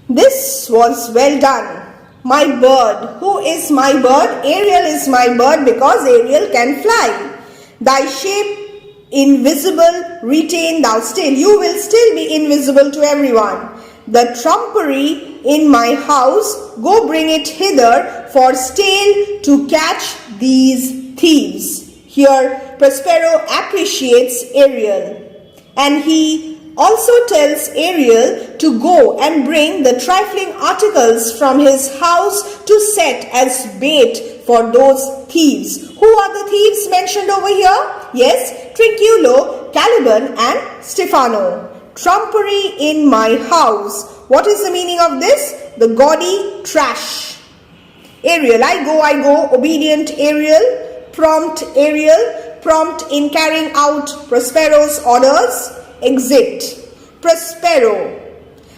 This was well done. My bird. Who is my bird? Ariel is my bird because Ariel can fly. Thy shape invisible, retain thou still. You will still be invisible to everyone. The trumpery in my house, go bring it hither for stale to catch these thieves. Here Prospero appreciates Ariel, and he also tells Ariel to go and bring the trifling articles from his house to set as bait for those thieves. Who are the thieves mentioned over here? Yes, Trinculo, Caliban and Stephano. Trumpery in my house. What is the meaning of this? The gaudy trash. Ariel, I go, obedient Ariel, prompt in carrying out Prospero's orders. Exit. Prospero,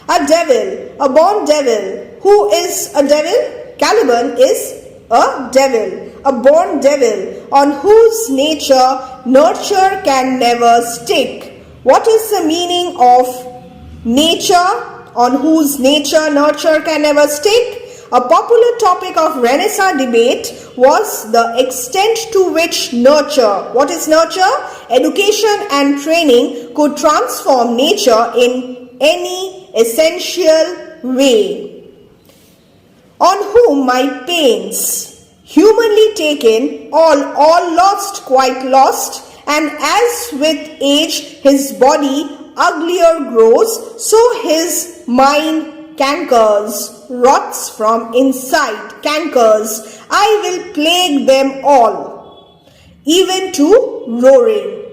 a devil, a born devil. Who is a devil? Caliban is a devil, a born devil, on whose nurture can never stick. What is the meaning of nature, on whose nurture can never stick? A popular topic of Renaissance debate was the extent to which nurture, what is nurture? Education and training could transform nature in any essential way. On whom my pains, humanly taken, all lost, quite lost, and as with age his body uglier grows, so his mind cankers, rots from inside, cankers. I will plague them all, even to roaring.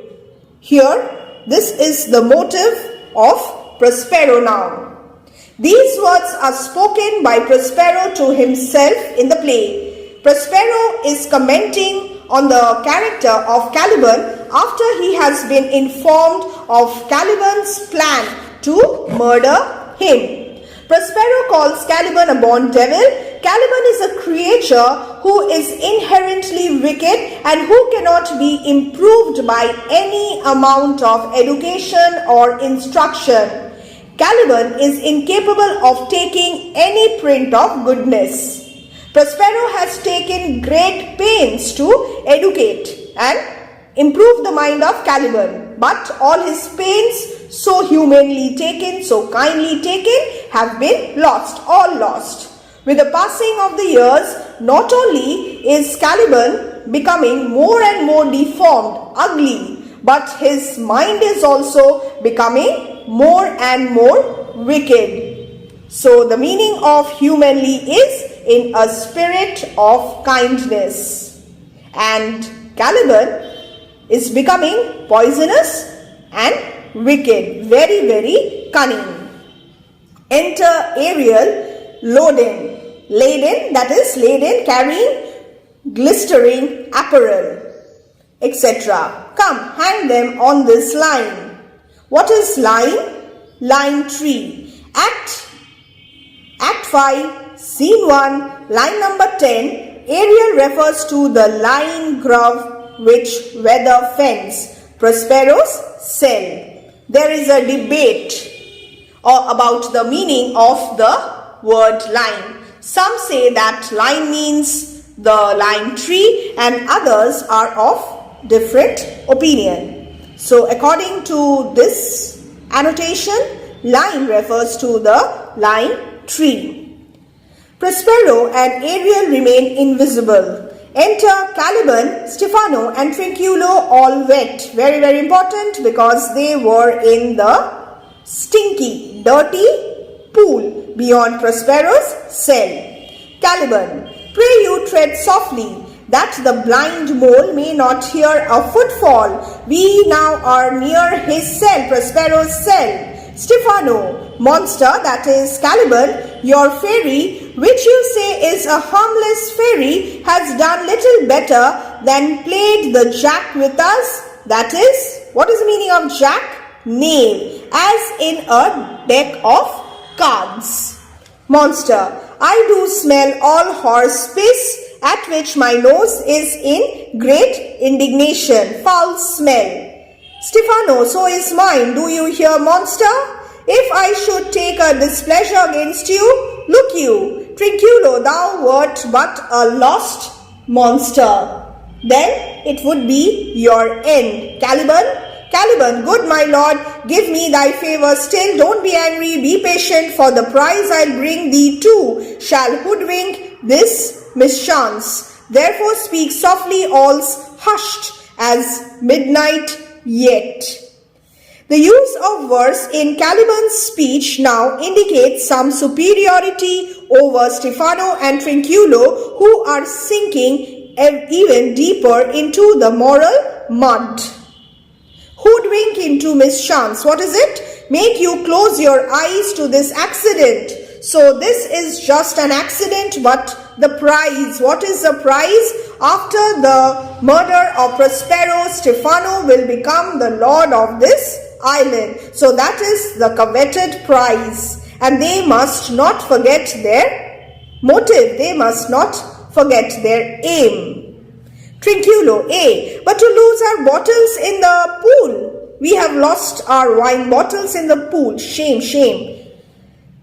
Here, this is the motive of Prospero now. These words are spoken by Prospero to himself in the play. Prospero is commenting on the character of Caliban after he has been informed of Caliban's plan to murder him. Prospero calls Caliban a born devil. Caliban is a creature who is inherently wicked and who cannot be improved by any amount of education or instruction. Caliban is incapable of taking any print of goodness. Prospero has taken great pains to educate and improve the mind of Caliban, but all his pains, so humanly taken, so kindly taken, have been lost, all lost. With the passing of the years, not only is Caliban becoming more and more deformed, ugly, but his mind is also becoming more and more wicked. So the meaning of humanly is in a spirit of kindness. And Caliban is becoming poisonous and wicked, very, very cunning. Enter Ariel, laden, that is laden, carrying glistering apparel, etc. Come, hang them on this line. What is line? Line 3. Act 5, scene 1, line number 10. Ariel refers to the line grove which weather fence, Prospero's cell. There is a debate about the meaning of the word line. Some say that line means the line tree and others are of different opinion. So according to this annotation, line refers to the line tree. Prospero and Ariel remain invisible. Enter Caliban, Stephano and Trinculo, all wet. Very, very important because they were in the stinky, dirty pool beyond Prospero's cell. Caliban, pray you tread softly, that the blind mole may not hear a footfall. We now are near his cell, Prospero's cell. Stephano, monster, that is Caliban, your fairy, which you say is a harmless fairy, has done little better than played the jack with us. That is, what is the meaning of jack? Knave, as in a deck of cards. Monster, I do smell all horse piss, at which my nose is in great indignation. Foul smell. Stephano, so is mine. Do you hear, monster? If I should take a displeasure against you, look you, Trinculo, thou wert but a lost monster. Then it would be your end. Caliban, good my lord, give me thy favour still, don't be angry, be patient, for the prize I'll bring thee too shall hoodwink this mischance. Therefore speak softly, all's hushed as midnight yet. The use of verse in Caliban's speech now indicates some superiority over Stephano and Trinculo, who are sinking even deeper into the moral mud. Hoodwink into mischance. What is it? Make you close your eyes to this accident. So this is just an accident, but the prize. What is the prize? After the murder of Prospero, Stephano will become the lord of this island. So that is the coveted prize. And they must not forget their motive. They must not forget their aim. Trinculo, but to lose our bottles in the pool. We have lost our wine bottles in the pool. Shame, shame.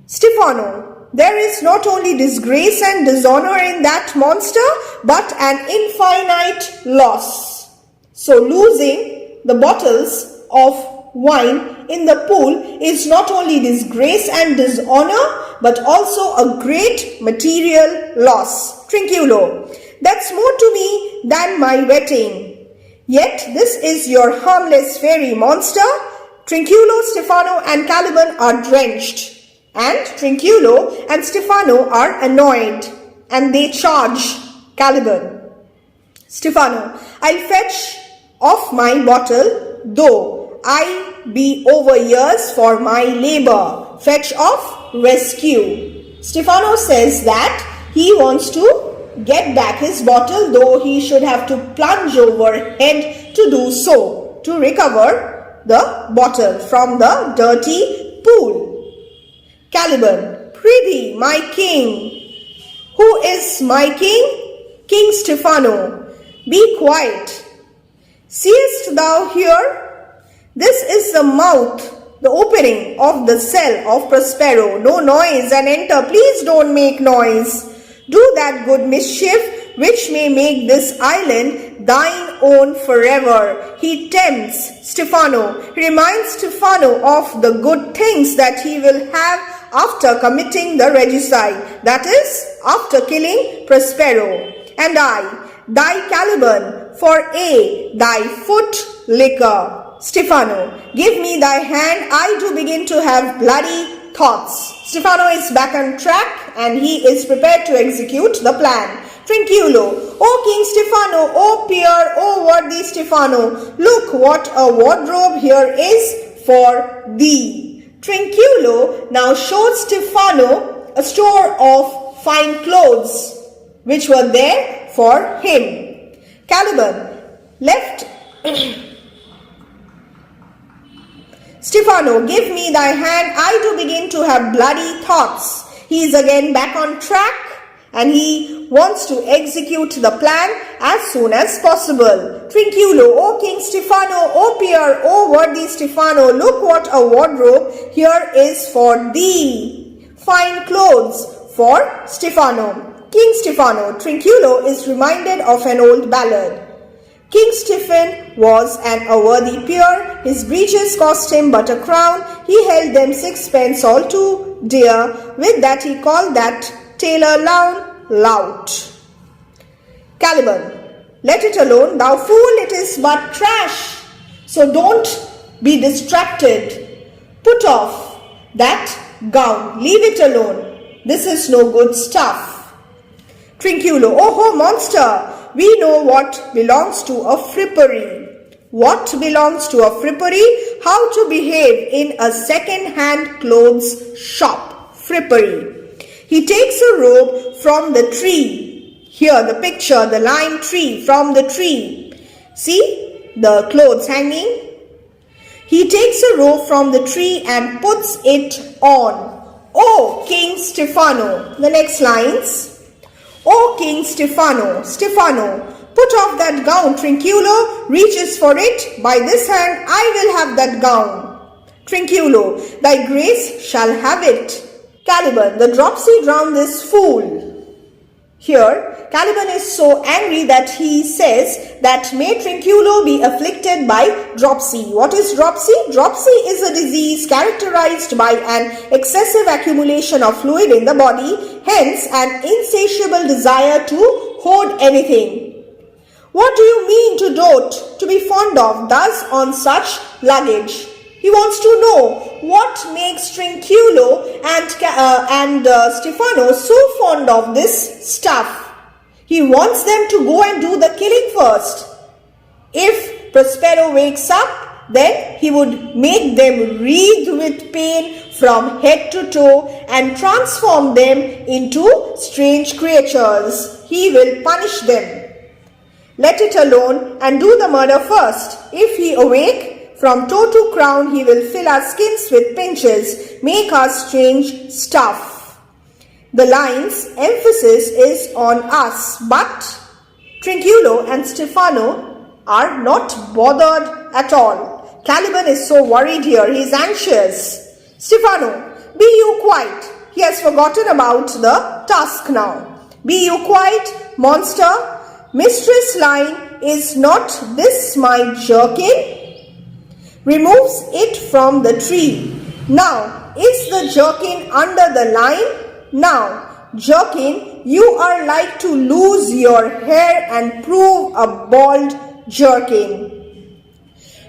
Stephano, there is not only disgrace and dishonor in that monster, but an infinite loss. So losing the bottles of wine in the pool is not only disgrace and dishonor, but also a great material loss. Trinculo, that's more to me than my wetting. Yet this is your harmless fairy monster. Trinculo, Stephano and Caliban are drenched. And Trinculo and Stephano are annoyed. And they charge Caliban. Stephano, I'll fetch off my bottle, though I be over years for my labor. Fetch off, rescue. Stephano says that he wants to get back his bottle, though he should have to plunge overhead to do so, to recover the bottle from the dirty pool. Caliban, prithee, my king. Who is my king? King Stephano. Be quiet. Seest thou here? This is the mouth, the opening of the cell of Prospero. No noise and enter. Please don't make noise. Do that good mischief which may make this island thine own forever. He tempts Stephano, reminds Stephano of the good things that he will have after committing the regicide, that is, after killing Prospero. And I, thy Caliban, for thy foot liquor. Stephano, give me thy hand, I do begin to have bloody thoughts. Stephano is back on track and he is prepared to execute the plan. Trinculo, O King Stephano, O peer, O worthy Stephano, look what a wardrobe here is for thee. Trinculo now showed Stephano a store of fine clothes which were there for him. Caliban left Stephano, give me thy hand, I do begin to have bloody thoughts. He is again back on track and he wants to execute the plan as soon as possible. Trinculo, O King Stephano, O peer, O worthy Stephano, look what a wardrobe here is for thee. Fine clothes for Stephano. King Stephano, Trinculo is reminded of an old ballad. King Stephen was an unworthy peer, his breeches cost him but a crown, he held them sixpence all too dear, with that he called that tailor lout. Caliban, let it alone, thou fool, it is but trash, so don't be distracted. Put off that gown, leave it alone, this is no good stuff. Trinculo, oh ho monster, we know what belongs to a frippery. What belongs to a frippery? How to behave in a second-hand clothes shop. Frippery. He takes a robe from the tree. Here the picture, the lime tree, from the tree. See the clothes hanging? He takes a robe from the tree and puts it on. Oh, King Stephano. The next lines. O King Stephano, put off that gown. Trinculo reaches for it. By this hand I will have that gown. Trinculo, thy grace shall have it. Caliban, the dropsy drown this fool. Here, Caliban is so angry that he says that may Trinculo be afflicted by dropsy. What is dropsy? Dropsy is a disease characterized by an excessive accumulation of fluid in the body, hence an insatiable desire to hoard anything. What do you mean to dote, to be fond of, thus on such luggage? He wants to know what makes Trinculo and Stephano so fond of this stuff. He wants them to go and do the killing first. If Prospero wakes up, then he would make them writhe with pain from head to toe and transform them into strange creatures. He will punish them. Let it alone and do the murder first. If he awake, from toe to crown he will fill our skins with pinches, make us strange stuff. The line's emphasis is on us, but Trinculo and Stephano are not bothered at all. Caliban is so worried here, he is anxious. Stephano, be you quiet. He has forgotten about the task now. Be you quiet, monster. Mistress Line, is not this my jerkin? Removes it from the tree. Now, is the jerkin under the line? Now, jerkin, you are like to lose your hair and prove a bald jerkin.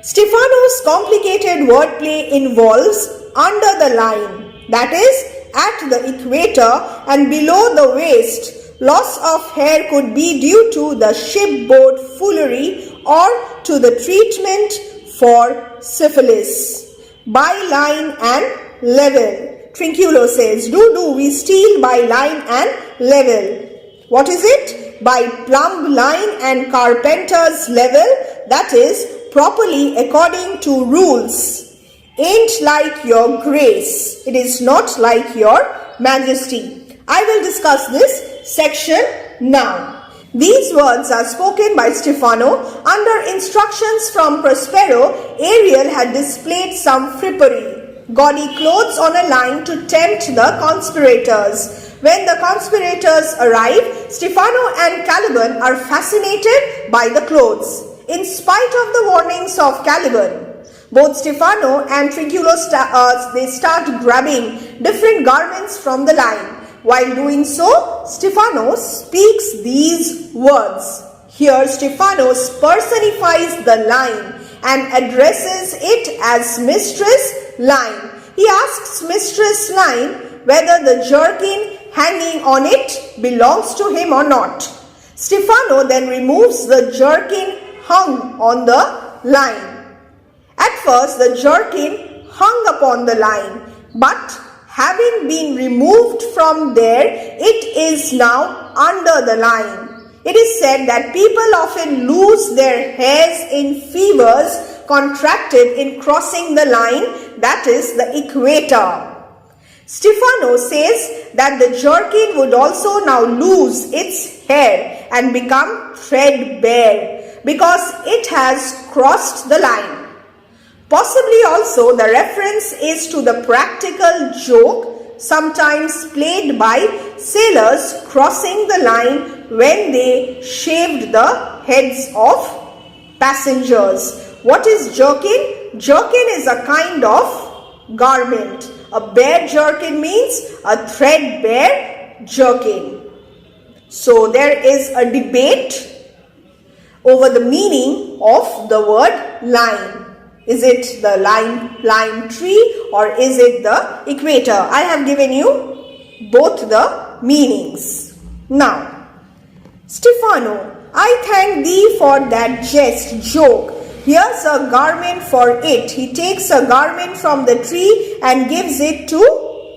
Stephano's complicated wordplay involves under the line, that is, at the equator and below the waist. Loss of hair could be due to the shipboard foolery or to the treatment for syphilis. By line and level. Trinculo says, we steal by line and level. What is it? By plumb line and carpenter's level, that is, properly according to rules. Ain't like your grace. It is not like your majesty. I will discuss this section now. These words are spoken by Stephano. Under instructions from Prospero, Ariel had displayed some frippery, gaudy clothes on a line to tempt the conspirators. When the conspirators arrive, Stephano and Caliban are fascinated by the clothes. In spite of the warnings of Caliban, both Stephano and Trinculo start grabbing different garments from the line. While doing so, Stephano speaks these words. Here Stephano personifies the line and addresses it as Mistress Line. He asks Mistress Line whether the jerkin hanging on it belongs to him or not. Stephano then removes the jerkin hung on the line. At first the jerkin hung upon the line, but having been removed from there, it is now under the line. It is said that people often lose their hairs in fevers contracted in crossing the line, that is the equator. Stephano says that the jerkin would also now lose its hair and become threadbare because it has crossed the line. Possibly also the reference is to the practical joke sometimes played by sailors crossing the line when they shaved the heads of passengers. What is jerkin? Jerkin is a kind of garment. A bare jerkin means a threadbare jerkin. So there is a debate over the meaning of the word line. Is it the line tree or is it the equator? I have given you both the meanings. Now, Stephano, I thank thee for that joke. Here's a garment for it. He takes a garment from the tree and gives it to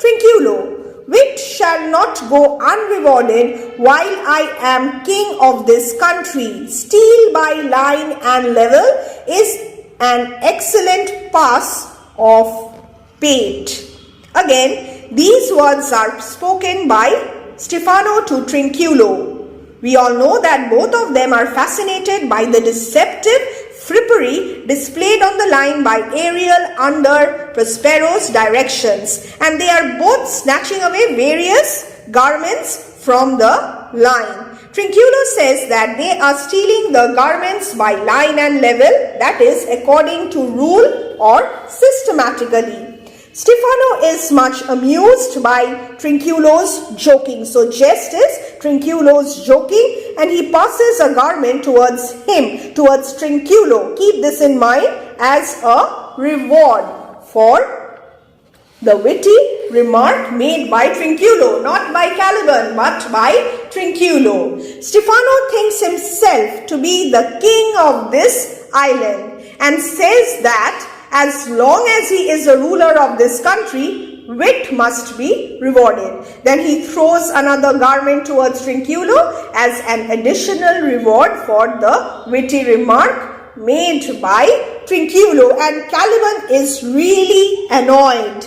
Trinculo. Wit shall not go unrewarded while I am king of this country. Steal by line and level is an excellent pass of pate. Again, these words are spoken by Stephano to Trinculo. We all know that both of them are fascinated by the deceptive frippery displayed on the line by Ariel under Prospero's directions, and they are both snatching away various garments from the line. Trinculo says that they are stealing the garments by line and level, that is, according to rule or systematically. Stefano is much amused by Trinculo's joking. So jest is Trinculo's joking, and he passes a garment towards him, towards Trinculo. Keep this in mind as a reward for the witty remark made by Trinculo, not by Caliban, but by Trinculo. Stefano thinks himself to be the king of this island and says that as long as he is a ruler of this country, wit must be rewarded. Then he throws another garment towards Trinculo as an additional reward for the witty remark made by Trinculo, and Caliban is really annoyed.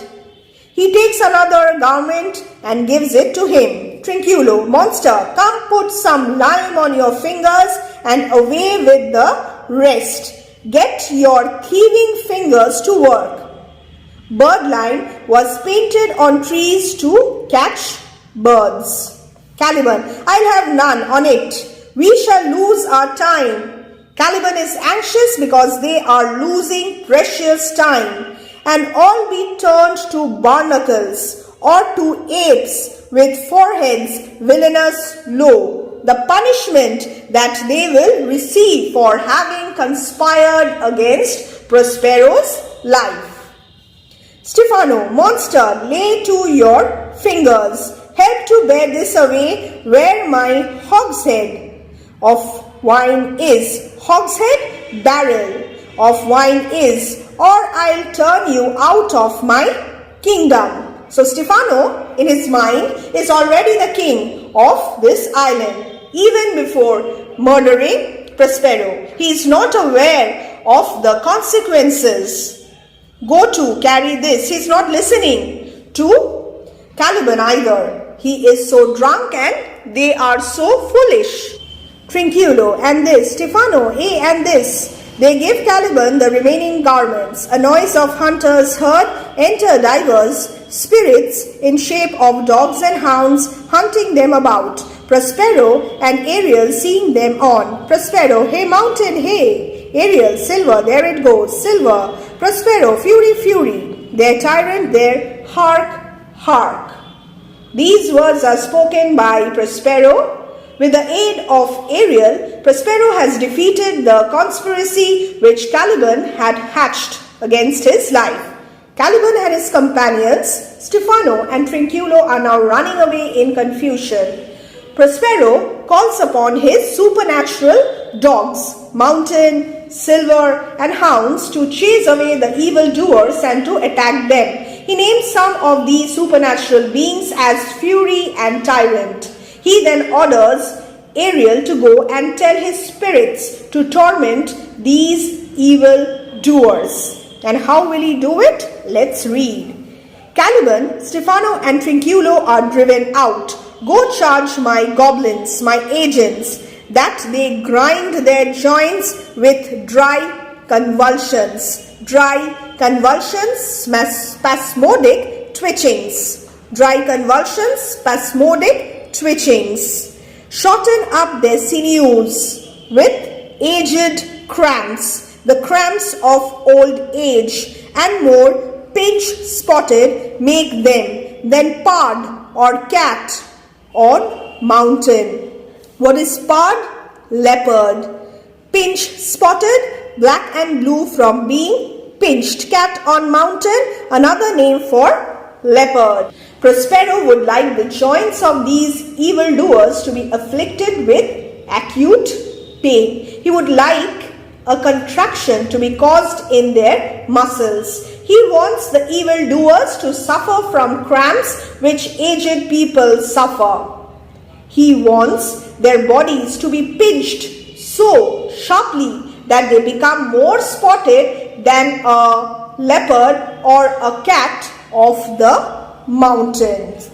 He takes another garment and gives it to him. Trinculo, monster, come put some lime on your fingers and away with the rest. Get your thieving fingers to work. Birdlime was painted on trees to catch birds. Caliban, I'll have none on it. We shall lose our time. Caliban is anxious because they are losing precious time, and all be turned to barnacles or to apes with foreheads villainous low, the punishment that they will receive for having conspired against Prospero's life. Stefano, monster, lay to your fingers. Help to bear this away where my hogshead of wine is. Hogshead, barrel of wine is, or I'll turn you out of my kingdom. So Stefano, in his mind, is already the king of this island, even before murdering Prospero. He is not aware of the consequences. Go to, carry this. He is not listening to Caliban either. He is so drunk and they are so foolish. Trinculo, and this. Stefano, and this. They give Caliban the remaining garments. A noise of hunters heard. Enter divers spirits in shape of dogs and hounds, hunting them about. Prospero and Ariel seeing them on. Prospero, hey mountain, hey. Ariel, silver, there it goes, silver. Prospero, fury, fury. Their tyrant there, hark, hark. These words are spoken by Prospero. With the aid of Ariel, Prospero has defeated the conspiracy which Caliban had hatched against his life. Caliban and his companions, Stefano and Trinculo, are now running away in confusion. Prospero calls upon his supernatural dogs, mountain, silver, and hounds to chase away the evildoers and to attack them. He names some of these supernatural beings as Fury and Tyrant. He then orders Ariel to go and tell his spirits to torment these evil doers. And how will he do it? Let's read. Caliban, Stefano, and Trinculo are driven out. Go charge my goblins, my agents, that they grind their joints with dry convulsions. Dry convulsions, spasmodic twitchings. Dry convulsions, spasmodic twitchings. Shorten up their sinews with aged cramps, the cramps of old age, and more pinch-spotted make them than pard or cat on mountain. What is pard? Leopard. Pinch-spotted, black and blue from being pinched. Cat on mountain, another name for leopard. Prospero would like the joints of these evildoers to be afflicted with acute pain. He would like a contraction to be caused in their muscles. He wants the evildoers to suffer from cramps which aged people suffer. He wants their bodies to be pinched so sharply that they become more spotted than a leopard or a cat of the mountains.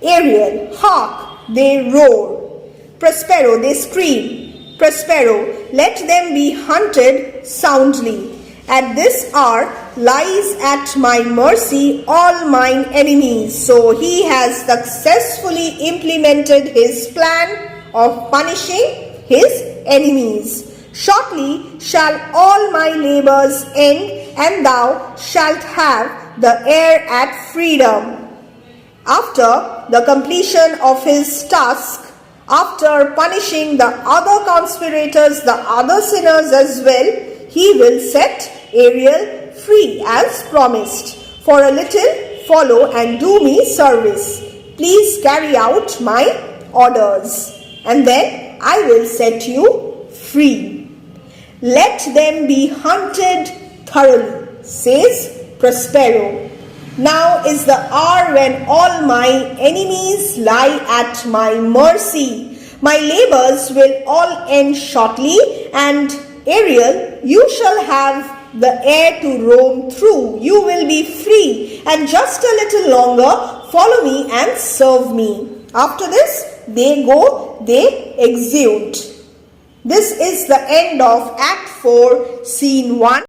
Ariel, hark, they roar. Prospero, they scream. Prospero, let them be hunted soundly. At this hour lies at my mercy all mine enemies. So he has successfully implemented his plan of punishing his enemies. Shortly shall all my labors end, and thou shalt have the heir at freedom. After the completion of his task, after punishing the other conspirators, the other sinners as well, he will set Ariel free as promised. For a little follow and do me service. Please carry out my orders, and then I will set you free. Let them be hunted thoroughly, says Prospero. Now is the hour when all my enemies lie at my mercy. My labors will all end shortly, and Ariel, you shall have the air to roam through. You will be free, and just a little longer follow me and serve me. After this, they go, they execute. This is the end of Act 4, Scene 1.